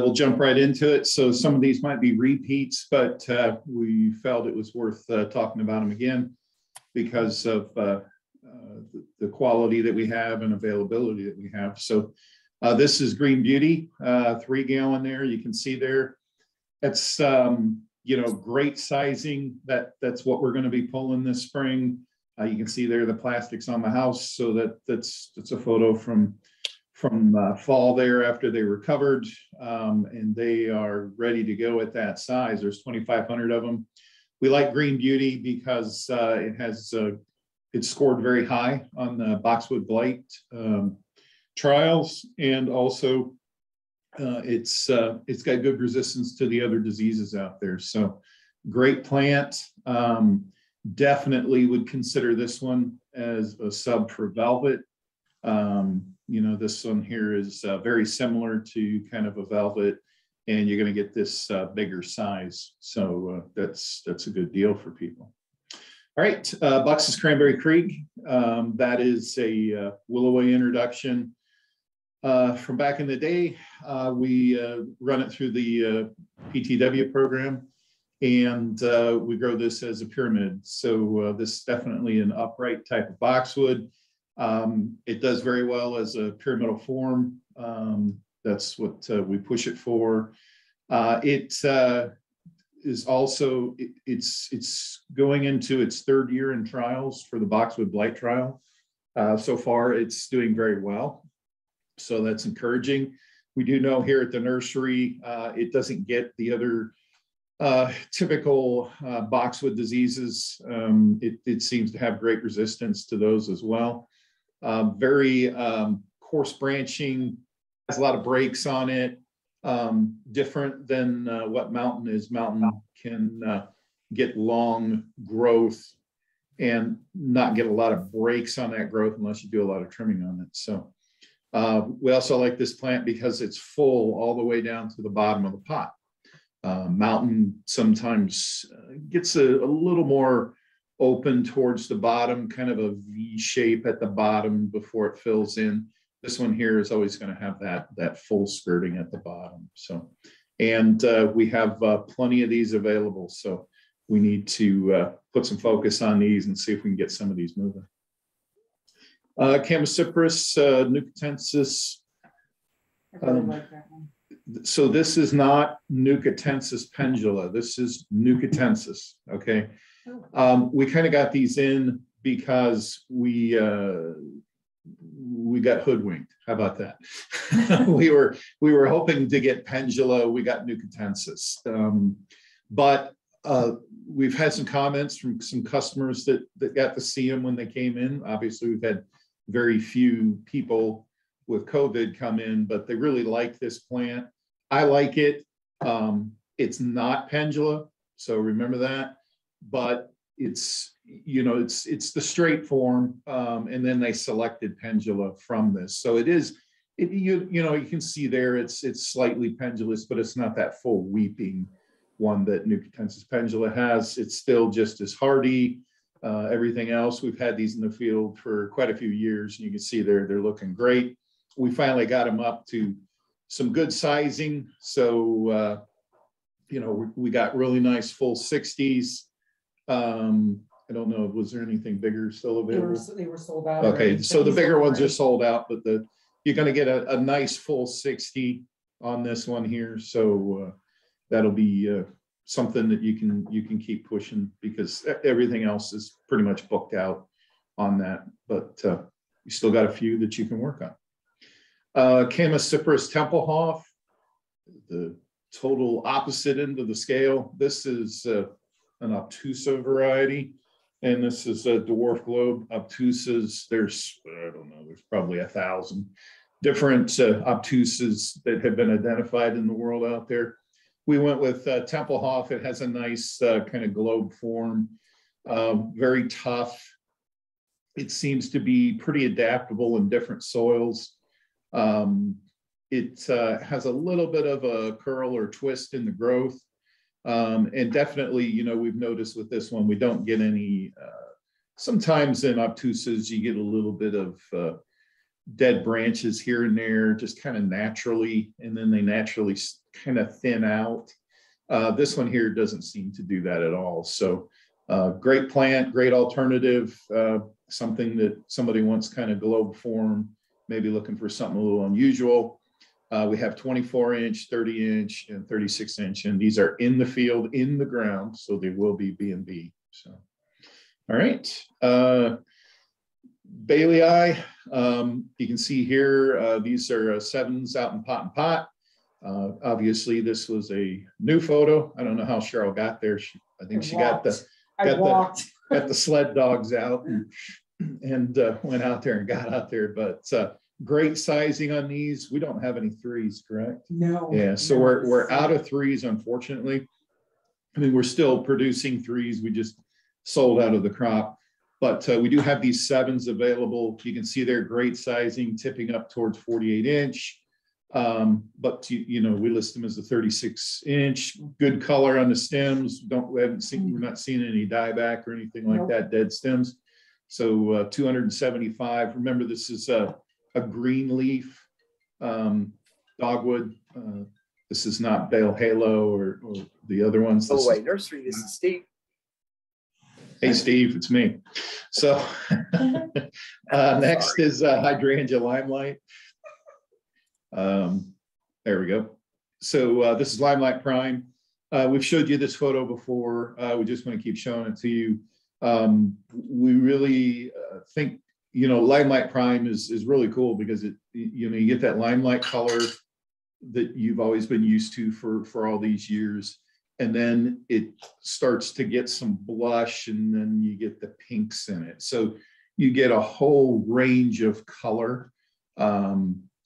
we'll jump right into it. So some of these might be repeats, but we felt it was worth talking about them again because of the quality that we have and availability that we have. So this is Green Beauty, 3 gallon there. You can see there. That's great sizing. That's what we're going to be pulling this spring. You can see there the plastics on the house. So that's a photo from fall there after they were covered, and they are ready to go at that size. There's 2,500 of them. We like Green Beauty because it's scored very high on the boxwood blight trials, and also it's got good resistance to the other diseases out there. So great plant. Definitely would consider this one as a sub for velvet. This one here is very similar to kind of a velvet, and you're going to get this bigger size. So that's a good deal for people. All right, Bux's Cranberry Creek. That is a Willoway introduction from back in the day. We run it through the PTW program, and we grow this as a pyramid. So this is definitely an upright type of boxwood. It does very well as a pyramidal form. That's what we push it for. It is also, it's going into its 3rd year in trials for the boxwood blight trial. So far, it's doing very well. So that's encouraging. We do know here at the nursery, it doesn't get the other typical boxwood diseases. It seems to have great resistance to those as well. Very coarse branching, has a lot of breaks on it, different than what Mountain is. Mountain can get long growth and not get a lot of breaks on that growth unless you do a lot of trimming on it. So we also like this plant because it's full all the way down to the bottom of the pot. Mountain sometimes gets a little more open towards the bottom, kind of a V shape at the bottom before it fills in. This one here is always going to have that full skirting at the bottom. So, and we have plenty of these available. So we need to put some focus on these and see if we can get some of these moving. Chamaecyparis nucatensis. I really like that one. So this is not Nucatensis pendula. This is Nucatensis. Okay. We kind of got these in because we got hoodwinked. How about that? we were hoping to get pendula. We got Nucatensis. But we've had some comments from some customers that got to see them when they came in. Obviously, we've had very few people with COVID come in, but they really like this plant. I like it. It's not pendula, so remember that. But it's the straight form, and then they selected pendula from this. So it is. You can see there it's slightly pendulous, but it's not that full weeping one that Nucatensis pendula has. It's still just as hardy. Everything else, we've had these in the field for quite a few years, and you can see they're looking great. We finally got them up to some good sizing. So, we got really nice full 60s. I don't know, was there anything bigger still available? They were sold out. Okay, already. so the bigger ones are sold out, but you're going to get a nice full 60 on this one here. So that'll be something that you can keep pushing because everything else is pretty much booked out on that. But you still got a few that you can work on. Chamaecyparis Tempelhof, the total opposite end of the scale. This is an obtusa variety, and this is a dwarf globe. Obtusas, there's probably 1,000 different obtusas that have been identified in the world out there. We went with Tempelhof. It has a nice kind of globe form, very tough. It seems to be pretty adaptable in different soils. It has a little bit of a curl or twist in the growth. And definitely, we've noticed with this one, we don't get any, sometimes in obtusas, you get a little bit of dead branches here and there, just kind of naturally, and then they naturally kind of thin out. This one here doesn't seem to do that at all. So great plant, great alternative, something that somebody wants kind of globe form, maybe looking for something a little unusual. We have 24-inch, 30-inch, and 36-inch, and these are in the field, in the ground, so they will be B&B. So, all right. Bailey, you can see here, these are 7s out in pot and pot. Obviously, this was a new photo. I don't know how Cheryl got there. I think she got the sled dogs out and went out there and got out there. But great sizing on these. We don't have any 3s, correct? No. Yeah, so we're out of 3s, unfortunately. I mean, we're still producing 3s. We just sold out of the crop. But we do have these 7s available. You can see they're great sizing, tipping up towards 48-inch. But you know, we list them as a 36-inch. Good color on the stems. We're not seeing any dieback or anything like that. Dead stems. So 275. Remember, this is a green leaf dogwood. This is not Bale Halo or the other ones. Willoway Nursery. This is Steve. Hey, Steve, it's me. So next is Hydrangea Limelight. There we go. So this is Limelight Prime. We've showed you this photo before. We just want to keep showing it to you. We really think, you know, Limelight Prime is really cool because you get that limelight color that you've always been used to for all these years. And then it starts to get some blush, and then you get the pinks in it. So you get a whole range of color.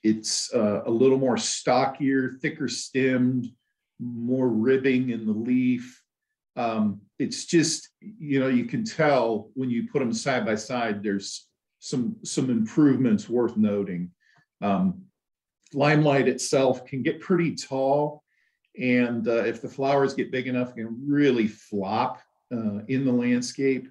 It's a little more stockier, thicker stemmed, more ribbing in the leaf. It's just, you know, you can tell when you put them side by side, there's some improvements worth noting. Limelight itself can get pretty tall. And if the flowers get big enough, it can really flop in the landscape.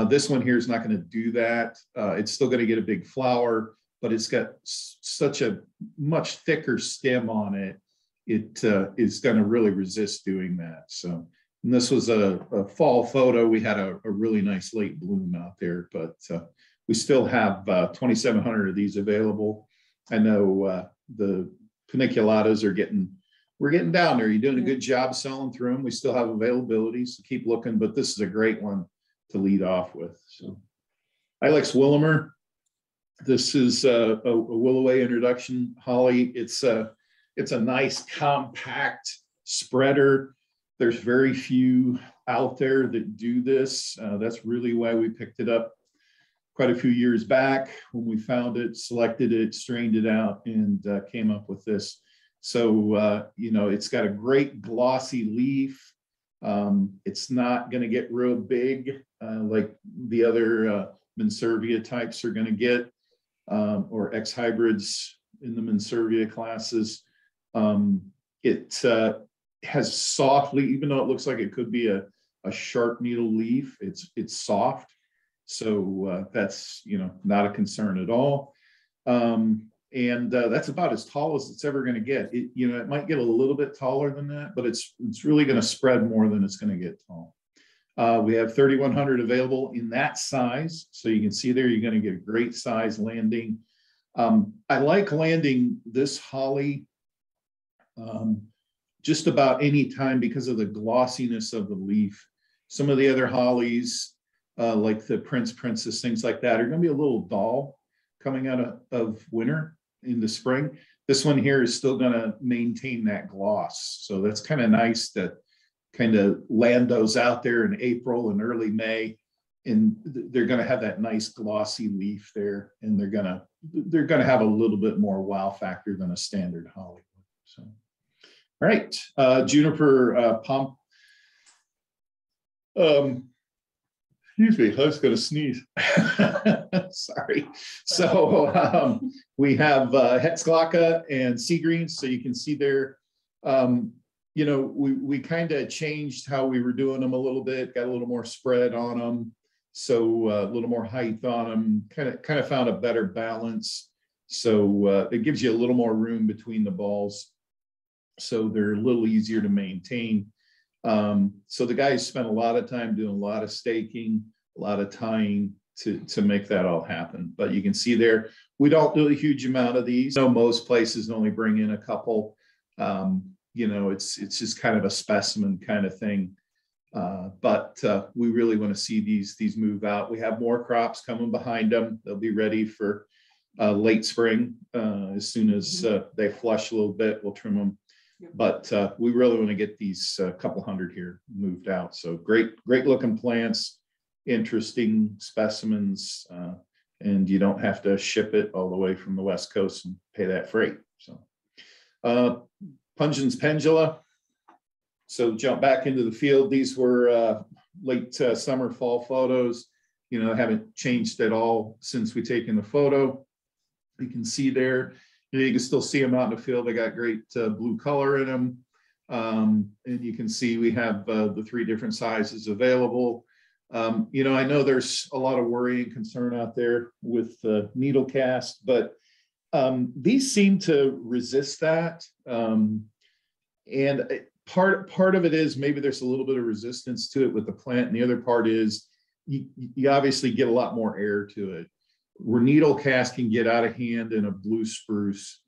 This one here is not going to do that. It's still going to get a big flower, but it's got such a much thicker stem on it. It is going to really resist doing that. So, and this was a fall photo. We had a really nice late bloom out there, but we still have 2,700 of these available. I know the paniculatas we're getting down there. You're doing a good job selling through them. We still have availability, so keep looking, but this is a great one to lead off with. So Ilex Willimer, this is a Willoway introduction holly. It's a nice compact spreader. There's very few out there that do this. That's really why we picked it up quite a few years back when we found it, selected it, strained it out, and came up with this. So, you know, it's got a great glossy leaf. It's not going to get real big like the other Manservia types are going to get, or X hybrids in the Manservia classes. It has softly, even though it looks like it could be a sharp needle leaf, it's soft. So that's, you know, not a concern at all. And that's about as tall as it's ever going to get. You know, it might get a little bit taller than that, but it's really going to spread more than it's going to get tall. We have 3,100 available in that size. So you can see there, you're going to get a great size landing. I like landing this holly just about any time because of the glossiness of the leaf. Some of the other hollies, like the Princess, things like that, are going to be a little dull coming out of winter into spring. This one here is still going to maintain that gloss. So that's kind of nice to kind of land those out there in April and early May. And they're going to have that nice glossy leaf there. And they're going to have a little bit more wow factor than a standard holly. So, all right, Juniper Pom. Excuse me, I was going to sneeze. Sorry. So we have Hetzglocka and sea greens. So you can see there, you know, we kind of changed how we were doing them a little bit, got a little more spread on them. So a little more height on them, kind of found a better balance. So it gives you a little more room between the balls. so they're a little easier to maintain. So the guys spent a lot of time doing a lot of staking, a lot of tying to make that all happen. But you can see there, we don't do a huge amount of these. You know, most places only bring in a couple. You know, it's just kind of a specimen kind of thing. But we really want to see these move out. We have more crops coming behind them. They'll be ready for late spring. As soon as they flush a little bit, we'll trim them. But we really want to get these couple hundred here moved out. So great looking plants, interesting specimens, and you don't have to ship it all the way from the West Coast and pay that freight. So Pungens pendula. So jump back into the field. These were late summer, fall photos. You know, haven't changed at all since we taken the photo. You can see there, you can still see them out in the field. They got great blue color in them. And you can see we have the 3 different sizes available. You know, I know there's a lot of worry and concern out there with needle cast, but these seem to resist that. And part of it is maybe there's a little bit of resistance to it with the plant. And the other part is you obviously get a lot more air to it. Where needle cast can get out of hand in a blue spruce,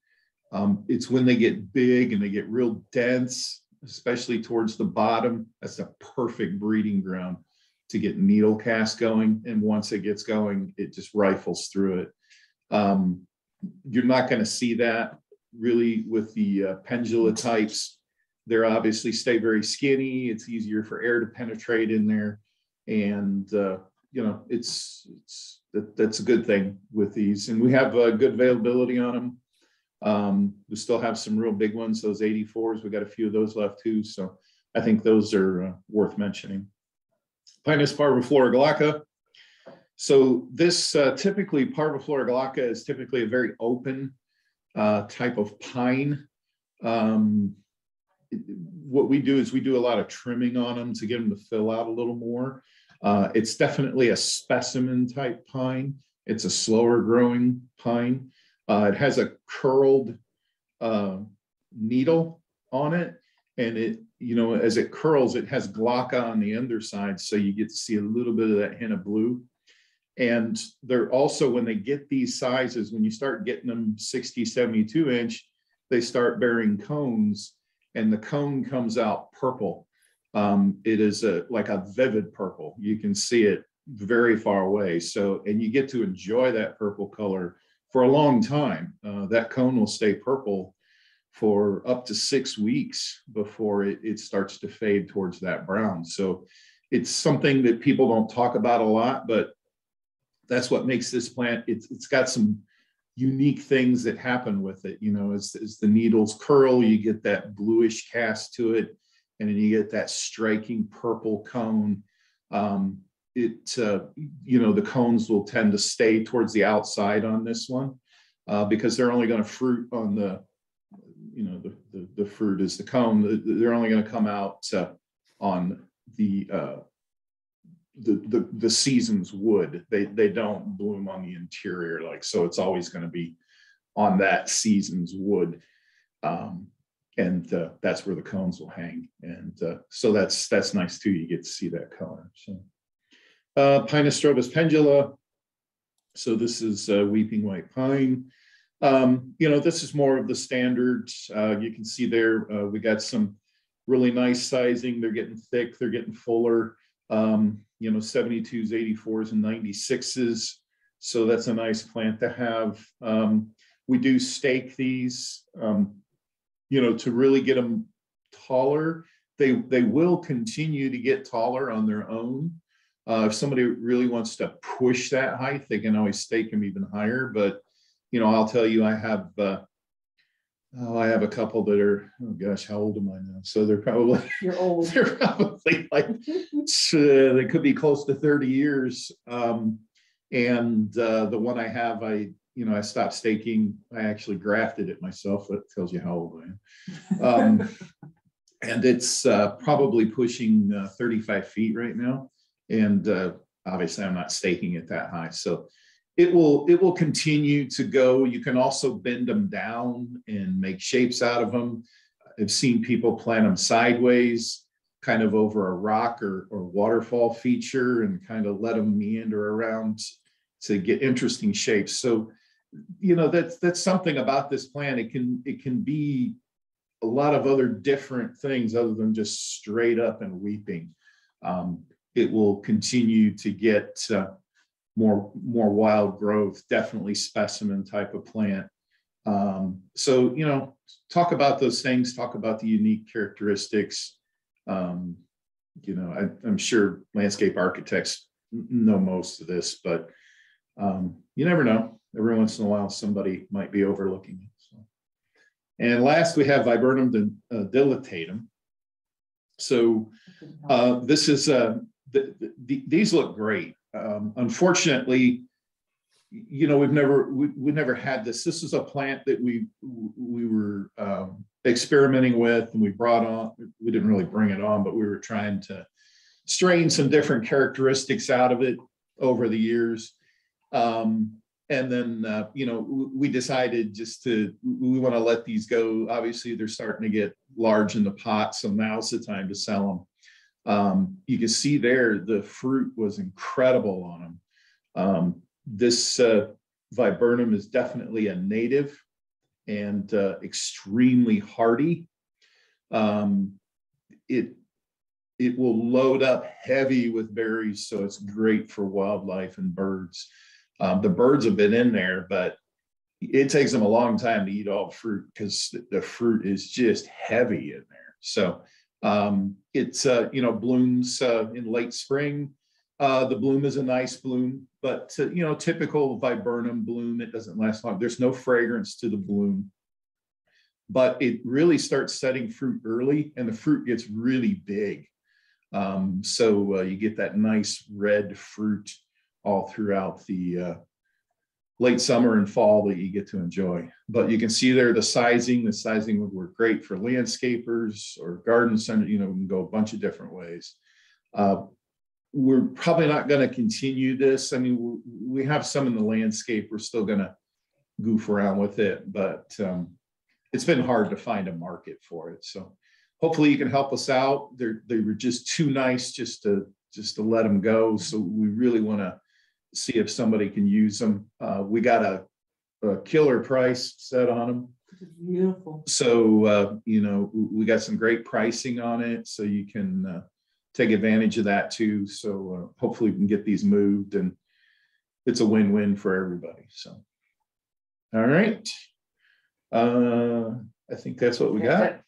it's when they get big and they get real dense, especially towards the bottom. That's a perfect breeding ground to get needle cast going. And once it gets going, it just rifles through it. You're not going to see that really with the pendula types. They're obviously stay very skinny. It's easier for air to penetrate in there. And, you know, that's a good thing with these. And we have good availability on them. We still have some real big ones, those 84s. We got a few of those left too. So I think those are worth mentioning. Pinus parviflora glauca. So this typically parviflora glauca is typically a very open type of pine. What we do is we do a lot of trimming on them to get them to fill out a little more. It's definitely a specimen type pine. It's a slower growing pine. It has a curled needle on it, and it, you know, as it curls, it has glauca on the underside, so you get to see a little bit of that hint of blue. And they're also, when they get these sizes, when you start getting them 60, 72 inch, they start bearing cones, and the cone comes out purple. It is like a vivid purple. You can see it very far away. So, and you get to enjoy that purple color for a long time. That cone will stay purple for up to 6 weeks before it starts to fade towards that brown. So it's something that people don't talk about a lot, but that's what makes this plant. It's got some unique things that happen with it. You know, as the needles curl, you get that bluish cast to it, and then you get that striking purple cone. You know, the cones will tend to stay towards the outside on this one because they're only going to fruit on the, you know, the fruit is the cone. They're only going to come out on the season's wood. They don't bloom on the interior, like, so it's always going to be on that season's wood. And that's where the cones will hang. And so that's nice too. You get to see that color. So Pinus strobus pendula. So this is weeping white pine. You know, this is more of the standard. You can see there, we got some really nice sizing. They're getting thick, they're getting fuller. You know, 72s, 84s, and 96s. So that's a nice plant to have. We do stake these, you know, to really get them taller. They will continue to get taller on their own. If somebody really wants to push that height, they can always stake them even higher. But, you know, I'll tell you, I have a couple that are, oh gosh, how old am I now? So they're probably, You're old. They're probably like, they could be close to 30 years. And the one I have, I stopped staking. I actually grafted it myself. That tells you how old I am. And it's probably pushing 35 feet right now. And obviously I'm not staking it that high. So it will continue to go. You can also bend them down and make shapes out of them. I've seen people plant them sideways, kind of over a rock or waterfall feature, and kind of let them meander around to get interesting shapes. So, you know, that's something about this plant. It can be a lot of other different things other than just straight up and weeping. It will continue to get more wild growth, definitely specimen type of plant. So, you know, talk about those things, talk about the unique characteristics. You know, I'm sure landscape architects know most of this, but you never know. Every once in a while, somebody might be overlooking it. So. And last, we have Viburnum dilatatum. So this is these look great. Unfortunately, you know, we never had this. This is a plant that we were experimenting with, and we brought on. We didn't really bring it on, but we were trying to strain some different characteristics out of it over the years. And then, you know, we decided we want to let these go. Obviously, they're starting to get large in the pot, so now's the time to sell them. You can see there, the fruit was incredible on them. This viburnum is definitely a native and extremely hardy. It will load up heavy with berries, so it's great for wildlife and birds. The birds have been in there, but it takes them a long time to eat all the fruit because the fruit is just heavy in there. So it's, you know, blooms in late spring. The bloom is a nice bloom, but you know, typical viburnum bloom, it doesn't last long. There's no fragrance to the bloom, but it really starts setting fruit early, and the fruit gets really big. So you get that nice red fruit all throughout the late summer and fall that you get to enjoy. But you can see there the sizing would work great for landscapers or garden center. You know, we can go a bunch of different ways. We're probably not going to continue this. I mean, we have some in the landscape. We're still going to goof around with it, but it's been hard to find a market for it. So hopefully you can help us out. They were just too nice just to let them go. So we really want to see if somebody can use them. We got a killer price set on them. It's beautiful. So, you know, we got some great pricing on it, so you can take advantage of that too. So hopefully we can get these moved, and it's a win-win for everybody. So, all right. I think that's what we got.